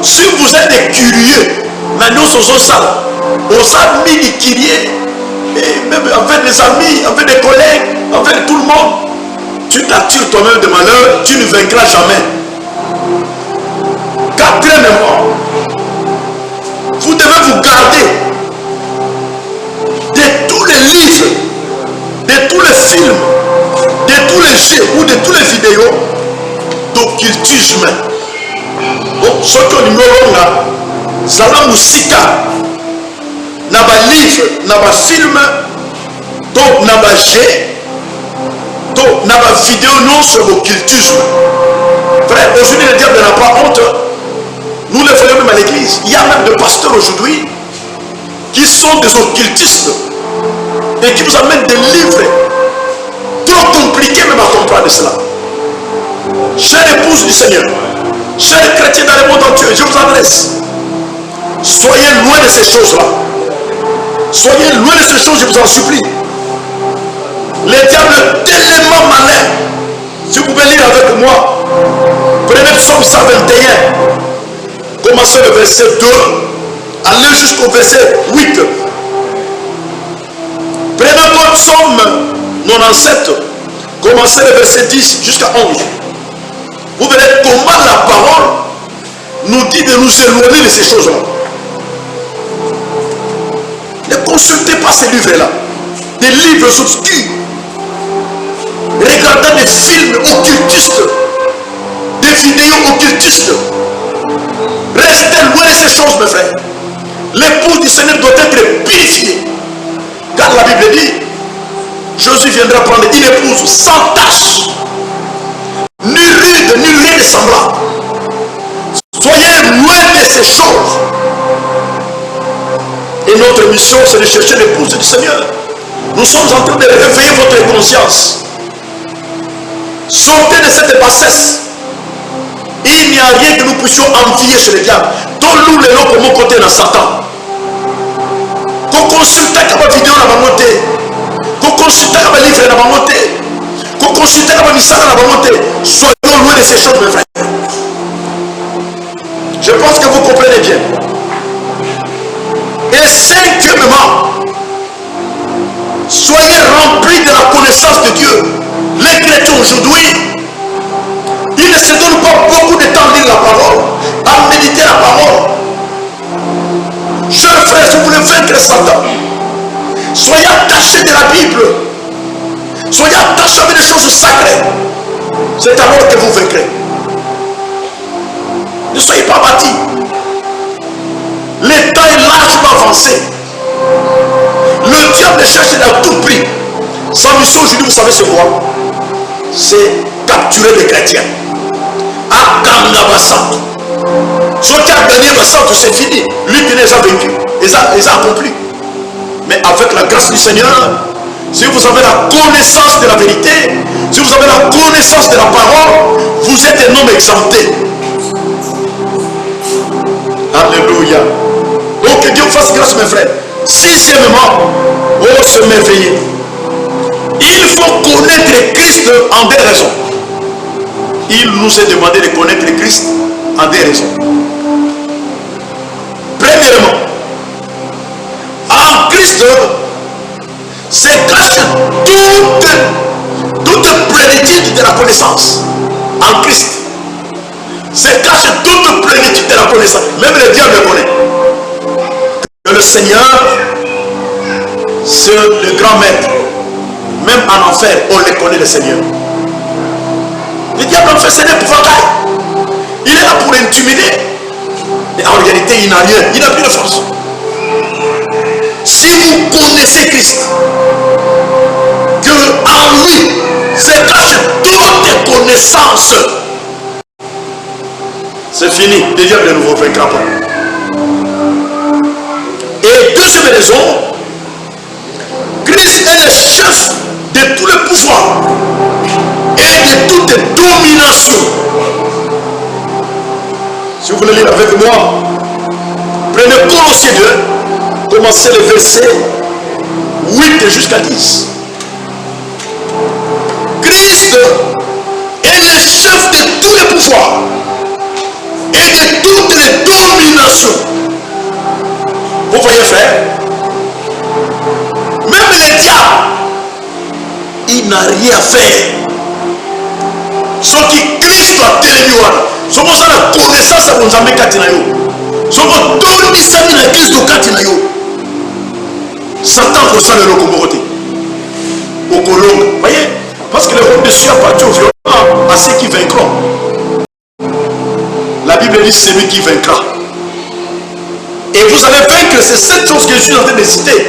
Si vous êtes des curieux, maintenant nous sommes ça. Aux amis qui curieux, et même avec des amis, avec des collègues, avec tout le monde, tu t'attires toi-même de malheur, tu ne vaincras jamais. Gardez mémoire. Vous devez vous garder de tous les livres, de tous les films, de tous les jeux ou de tous les vidéos d'occultisme. Donc, ce que nous avons là, ça va nous citer. N'a pas livre, n'a pas film, donc n'a pas jeu, donc n'a pas vidéo non sur l'occultisme. Frère, aujourd'hui le diable n'a pas honte. Nous le faisons même à l'église. Il y a même des pasteurs aujourd'hui qui sont des occultistes et qui vous amènent des livres trop compliqués même à comprendre cela. Chère épouse du Seigneur, chers chrétiens dans le monde entier, je vous adresse. Soyez loin de ces choses-là. Soyez loin de ces choses, je vous en supplie. Le diable est tellement malin. Si vous pouvez lire avec moi, prenez Psaume 121, commencez le verset 2, allez jusqu'au verset 8. Prenez Psaume 97, commencez le verset 10 jusqu'à 11. Vous verrez comment la parole nous dit de nous éloigner de ces choses-là. Ne consultez pas ces livres-là, des livres obscurs. Regardez des films occultistes, des vidéos occultistes. Restez loin de ces choses, mes frères. L'épouse du Seigneur doit être purifiée. Car la Bible dit, Jésus viendra prendre une épouse sans tache, ni rude, ni rien de semblable. Soyez loin de ces choses. Et notre mission, c'est de chercher l'épouse du Seigneur. Nous sommes en train de réveiller votre conscience. Sortez de cette bassesse. Il n'y a rien que nous puissions envier chez le diable. Donne-nous les noms pour mon côté dans Satan. Qu'on consulte comme vidéo dans ma montée. Qu'on consulte comme livre dans ma montée. Qu'on consulte comme message dans ma montée. Soyons loin de ces choses, mes frères. Je pense que vous comprenez bien. Et cinquièmement, soyez remplis de la connaissance de Dieu. Les chrétiens aujourd'hui, ils ne se donnent pas beaucoup de temps à lire la parole, à méditer la parole. Chers frères, si vous voulez vaincre Satan, soyez attachés de la Bible. Soyez attachés avec des choses sacrées. C'est alors que vous vaincrez. Ne soyez pas bâtis. Le temps est largement avancé. Le diable cherche à tout prix. Sa mission aujourd'hui, vous savez c'est quoi? C'est capturer les chrétiens. Akangabasant. Ce qui a gagné Bassant, c'est fini. Lui qui les a vaincus. Ils ont accompli. Mais avec la grâce du Seigneur, si vous avez la connaissance de la vérité, si vous avez la connaissance de la parole, vous êtes un homme exempté. Alléluia. Donc que Dieu fasse grâce, mes frères. Sixièmement, oh se merveiller. Il faut connaître Christ en deux raisons. Il nous est demandé de connaître Christ en deux raisons. Premièrement, en Christ se cache toute plénitude de la connaissance. En Christ se cache toute plénitude de la connaissance. Même le diable le connaît. Que le Seigneur, c'est le grand maître. Même en enfer, on le connaît, le Seigneur. Le diable en fait, c'est l'épouvantail. Il est là pour intimider. Et en réalité, il n'a rien. Il n'a plus de force. Si vous connaissez Christ, que en lui se cache toute connaissance, c'est fini. Le diable ne vous vaincra pas. Et deuxième raison, Christ est le chef de tous les pouvoirs et de toute domination. Si vous voulez lire avec moi, prenez Colossiens 2, commencez le verset 8 jusqu'à 10. Christ est le chef de tous les pouvoirs et de toutes les continue à faire. Ce qui Christ a télé, ce qu'on a la connaissance à vous amener Katinayo. Ce qu'on donne Sami la Christ au Katinayo. Satan pour ça le locomotive. Au colon. Voyez, parce que le royaume de Dieu appartient aux violents, à ceux qui vaincront. La Bible dit c'est lui qui vaincra. Et vous allez vaincre, c'est cette chose que je suis en train de citer.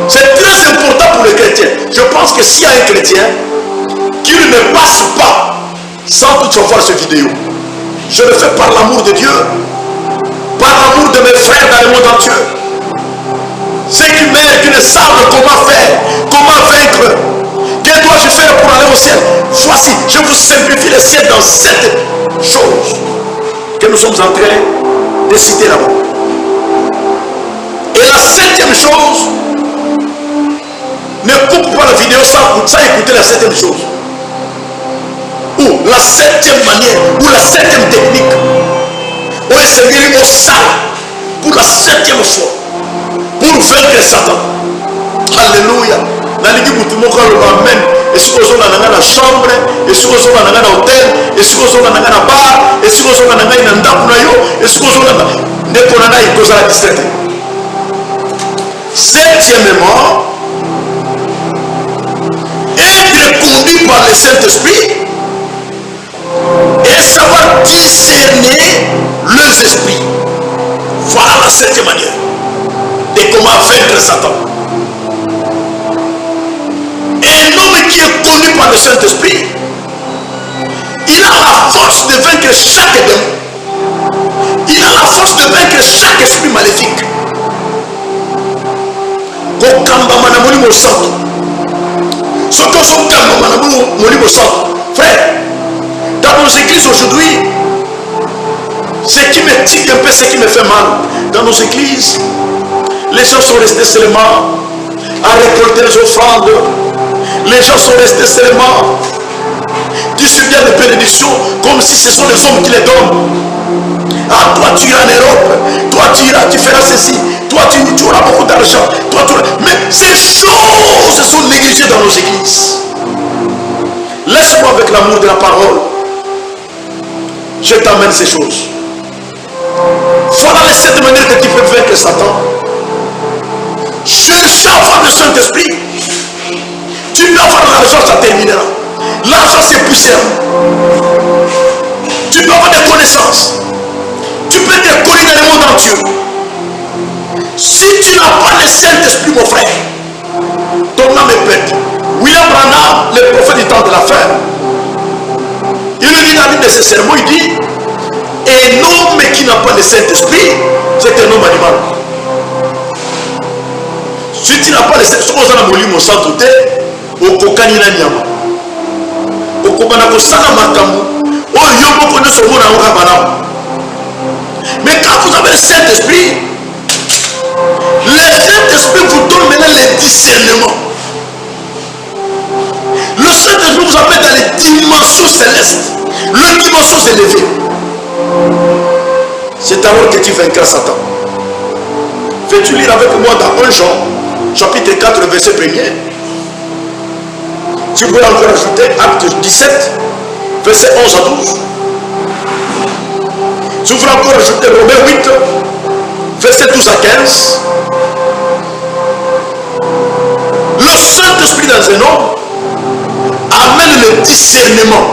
C'est très important pour les chrétiens. Je pense que s'il y a un chrétien qui ne passe pas, sans doute tu vas voir cette vidéo. Je le fais par l'amour de Dieu, par l'amour de mes frères dans le monde entier. Ceux qui meurent, qui ne savent comment faire, comment vaincre. Que dois-je faire pour aller au ciel? Voici, je vous simplifie le ciel dans 7 choses que nous sommes en train de citer là-bas. Et la 7e chose, ne coupe pas la vidéo sans écouter la 7e chose. Ou la 7e manière, ou la 7e technique. Ou se guérir au salle pour la 7e fois. Pour vaincre Satan. Alléluia. Naliki mutumoko amen. Et si vous avez dans la chambre, et si vous avez dans l'hôtel, et si vous avez dans la bar, et si vous avez dans la ndakunayo, et si vous avez dans la cause à la 17. 7e, être conduit par le Saint-Esprit et savoir discerner les esprits. Voilà la 7e manière de comment vaincre Satan. Un homme qui est connu par le Saint-Esprit, il a la force de vaincre chaque démon. Il a la force de vaincre chaque esprit maléfique. Frère, dans nos églises aujourd'hui, ce qui me tique un peu, ce qui me fait mal, dans nos églises, les gens sont restés seulement à récolter les offrandes. Les gens sont restés seulement distribuer des bénédictions comme si ce sont les hommes qui les donnent. Ah, toi tu iras en Europe, toi tu iras, tu feras ceci, toi tu auras beaucoup d'argent, toi tu auras... Mais ces choses sont négligées dans nos églises. Laisse-moi avec l'amour de la parole. Je t'amène ces choses. Voilà les 7 manières que tu peux vaincre Satan. Cherche à avoir le Saint-Esprit. Tu peux avoir l'argent, ça terminera. L'argent c'est poussière. Tu peux avoir des connaissances. Tu peux te connaître dans le monde entier. Si tu n'as pas le Saint-Esprit, mon frère, ton âme est perdue. William Branham, le prophète du temps de la fin, il dit dans l'une de ses sermons, il dit, un homme qui n'a pas le Saint-Esprit, c'est un homme animal. Si tu n'as pas le Saint-Esprit, tu as au centre au kokani na nyama. Au kobana kosala makambo, au yobo kone somo na okabana. Mais quand vous avez le Saint-Esprit, le Saint-Esprit vous donne maintenant le discernement. Le Saint-Esprit vous appelle dans les dimensions célestes, les dimensions élevées. C'est alors que tu vaincras Satan. Veux-tu lire avec moi dans 1 Jean, chapitre 4, verset 1er? Tu peux encore ajouter Acte 17, verset 11 à 12. Tu peux encore ajouter Romains 8, verset 12 à 15. Le Saint-Esprit dans un homme amène le discernement.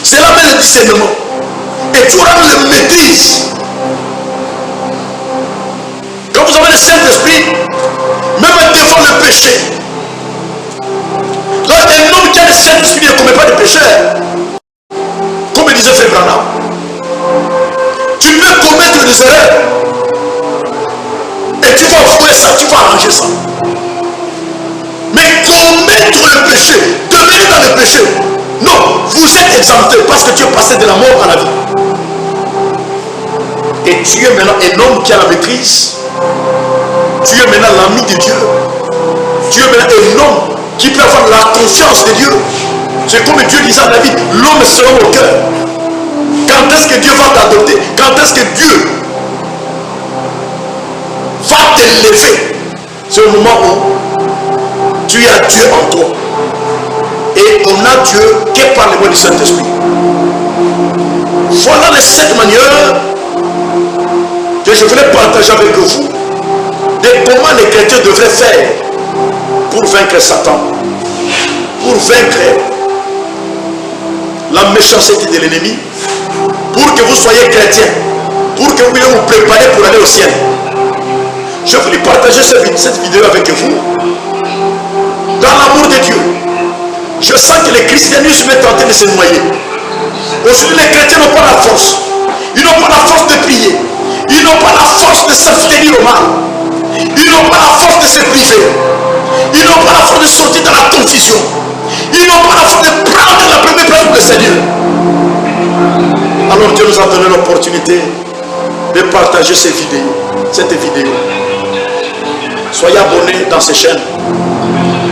Cela amène le discernement. Et tu auras le maîtrise. Quand vous avez le Saint-Esprit, même devant le péché. Quand un homme qui a le Saint-Esprit ne commet pas de péché, comme disait Frère Branham, tu peux commettre des erreurs. Et tu vas avouer ça, tu vas arranger ça. Mais commettre le péché, demeurer dans le péché, non, vous êtes exempté parce que tu es passé de la mort à la vie. Et tu es maintenant un homme qui a la maîtrise. Tu es maintenant l'ami de Dieu. Tu es maintenant un homme qui peut avoir la confiance de Dieu. C'est comme Dieu disait à David, l'homme selon mon cœur. Quand est-ce que Dieu va t'adopter? Quand est-ce que Dieu va t'élever? C'est le moment où tu tu as Dieu en toi. Et on a Dieu que par le moyen du Saint-Esprit. Voilà les 7 manières que je voulais partager avec vous de comment les chrétiens devraient faire pour vaincre Satan, pour vaincre la méchanceté de l'ennemi, pour que vous soyez chrétien, pour que vous puissiez vous préparer pour aller au ciel. Je voulais partager cette vidéo avec vous dans l'amour de Dieu. Je sens que le christianisme est en train de se noyer. Aujourd'hui, les chrétiens n'ont pas la force. Ils n'ont pas la force de prier. Ils n'ont pas la force de s'abstenir au mal. Ils n'ont pas la force de se priver. Ils n'ont pas la force de sortir dans la confusion. Ils n'ont pas la force de prendre la première place pour le Seigneur. Alors Dieu nous a donné l'opportunité de partager cette vidéo. Soyez abonnés dans ces chaînes.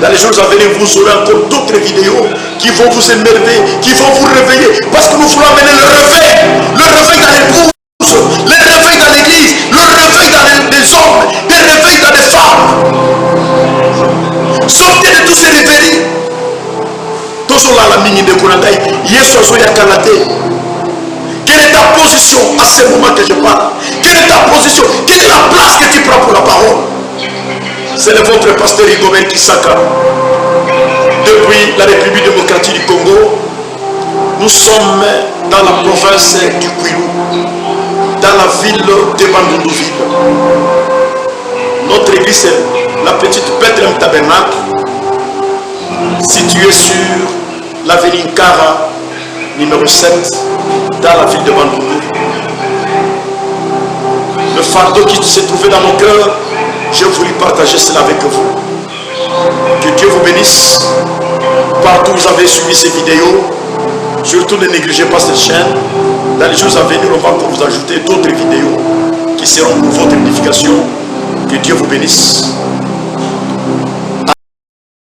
Dans les jours à venir, vous aurez encore d'autres vidéos qui vont vous émerveiller, qui vont vous réveiller. Parce que nous voulons amener le réveil dans les bourses, le réveil dans l'église, le réveil dans les hommes, le réveil dans les femmes. Sortez de tous ces réveils. Toujours là, la mini de Kourangaï, Yesozo Yakalate. Quelle est ta position à ce moment que je parle? Quelle est ta position? Quelle est la place que tu prends pour la parole? C'est votre pasteur Rigobert Kisaka. Depuis la République démocratique du Congo, nous sommes dans la province du Kwilu, dans la ville de Bandundu-Ville. Notre église est la petite Bethlehem Tabernacle, située sur l'avenue Nkara, numéro 7, dans la ville de Bandundu. Le fardeau qui s'est trouvé dans mon cœur, j'ai voulu partager cela avec vous. Que Dieu vous bénisse. Partout où vous avez suivi ces vidéos, surtout ne négligez pas cette chaîne. Dans les jours à venir, on va encore vous ajouter d'autres vidéos qui seront pour votre édification. Que Dieu vous bénisse.